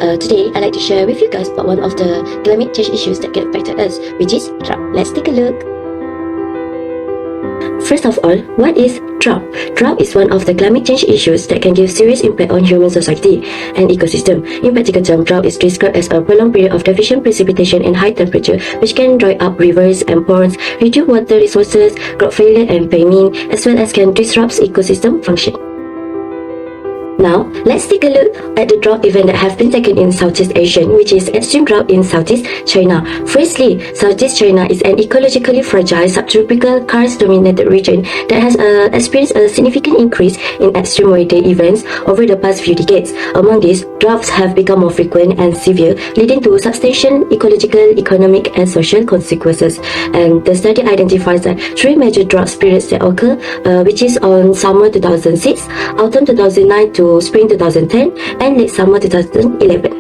Today, I'd like to share with you guys about one of the climate change issues that can affect us, which is drought. Let's take a look. First of all, what is drought? Drought is one of the climate change issues that can give serious impact on human society and ecosystem. In practical terms, drought is described as a prolonged period of deficient precipitation and high temperature, which can dry up rivers and ponds, reduce water resources, crop failure and famine, as well as can disrupt ecosystem function. Now, let's take a look at the drought event that have been taken in Southeast Asia, which is extreme drought in Southeast China. Firstly, Southeast China is an ecologically fragile subtropical karst-dominated region that has experienced a significant increase in extreme weather events over the past few decades. Among these, droughts have become more frequent and severe, leading to substantial ecological, economic, and social consequences. And the study identifies that three major drought periods that occur, which is on summer 2006, autumn 2009 to spring 2010, and late summer 2011.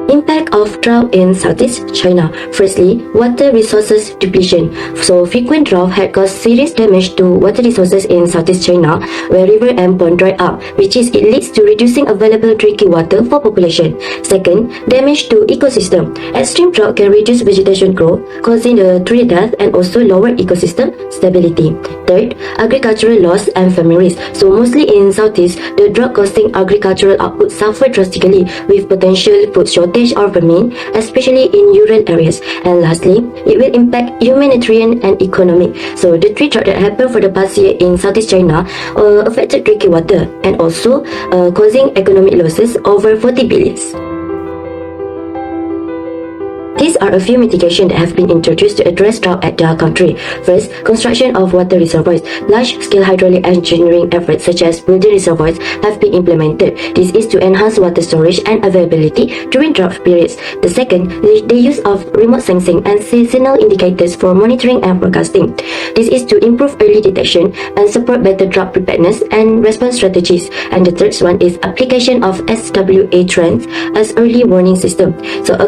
Impact of drought in Southeast China. Firstly, water resources depletion. So, frequent drought had caused serious damage to water resources in Southeast China, where river and pond dry up, which is it leads to reducing available drinking water for population. Second, damage to ecosystem. Extreme drought can reduce vegetation growth, causing the tree death and also lower ecosystem stability. Third, agricultural loss and famine risk. So, mostly in Southeast, the drought causing agricultural output suffered drastically, with potential food shortage or famine, especially in rural areas. And lastly, it will impact humanitarian and economic. So the three drought that happened for the past year in Southeast China affected drinking water and also causing economic losses over 40 billions. These are a few mitigations that have been introduced to address drought at their country. First, construction of water reservoirs. Large-scale hydraulic engineering efforts such as building reservoirs have been implemented. This is to enhance water storage and availability during drought periods. The second, the use of remote sensing and seasonal indicators for monitoring and forecasting. This is to improve early detection and support better drought preparedness and response strategies. And the third one is application of SWA trends as early warning system. So a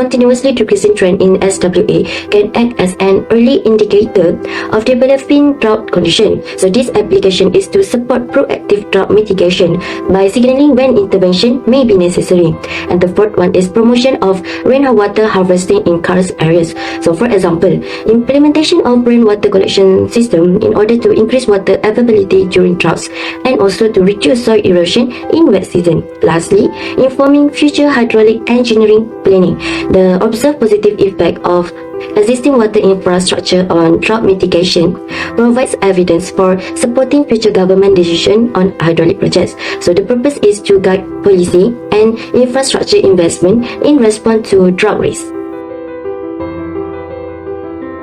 continuously decreasing trend in SWA can act as an early indicator of developing drought condition. So this application is to support proactive drought mitigation by signaling when intervention may be necessary. And the fourth one is promotion of rainwater harvesting in karst areas. So for example, implementation of rainwater collection system in order to increase water availability during droughts and also to reduce soil erosion in wet season. Lastly, informing future hydraulic engineering planning. The observed positive effect of existing water infrastructure on drought mitigation provides evidence for supporting future government decisions on hydraulic projects. So the purpose is to guide policy and infrastructure investment in response to drought risk.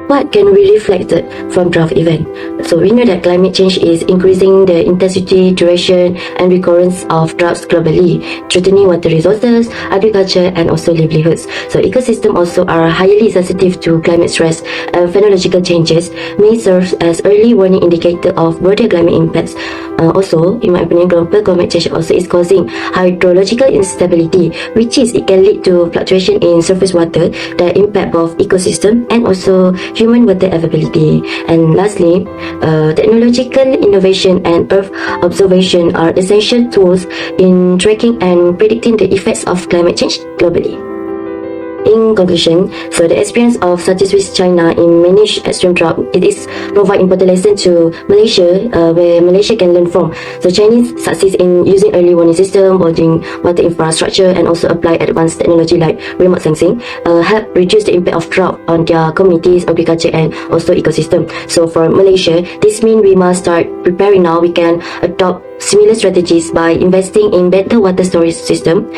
What can we reflect from drought event? So we know that climate change is increasing the intensity, duration, and recurrence of droughts globally, threatening water resources, agriculture, and also livelihoods. So ecosystems also are highly sensitive to climate stress, and phenological changes may serve as early warning indicator of broader climate impacts. Also, in my opinion, global climate change also is causing hydrological instability, which is it can lead to fluctuation in surface water that impact both ecosystem and also human water availability. And lastly, technological innovation and Earth observation are essential tools in tracking and predicting the effects of climate change globally. In conclusion, so the experience of Southeast China in managed extreme drought, it is provide important lesson to Malaysia, where Malaysia can learn from. So Chinese succeeds in using early warning system, building water infrastructure, and also apply advanced technology like remote sensing, help reduce the impact of drought on their communities, agriculture, and also ecosystem. So for Malaysia, this means we must start preparing now. We can adopt similar strategies by investing in better water storage system.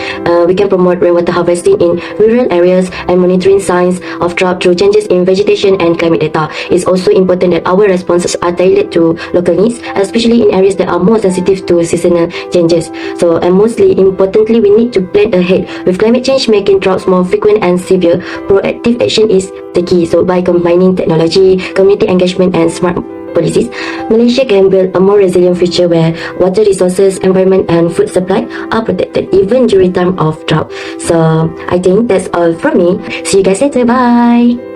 We can promote rainwater harvesting in rural areas and monitoring signs of drought through changes in vegetation and climate data. It's also important that our responses are tailored to local needs, especially in areas that are more sensitive to seasonal changes. So, and mostly importantly, we need to plan ahead. With climate change making droughts more frequent and severe, proactive action is the key. So by combining technology, community engagement, and smart policies, Malaysia can build a more resilient future where water resources, environment, and food supply are protected even during time of drought. So I think that's all from me. See you guys later. Bye.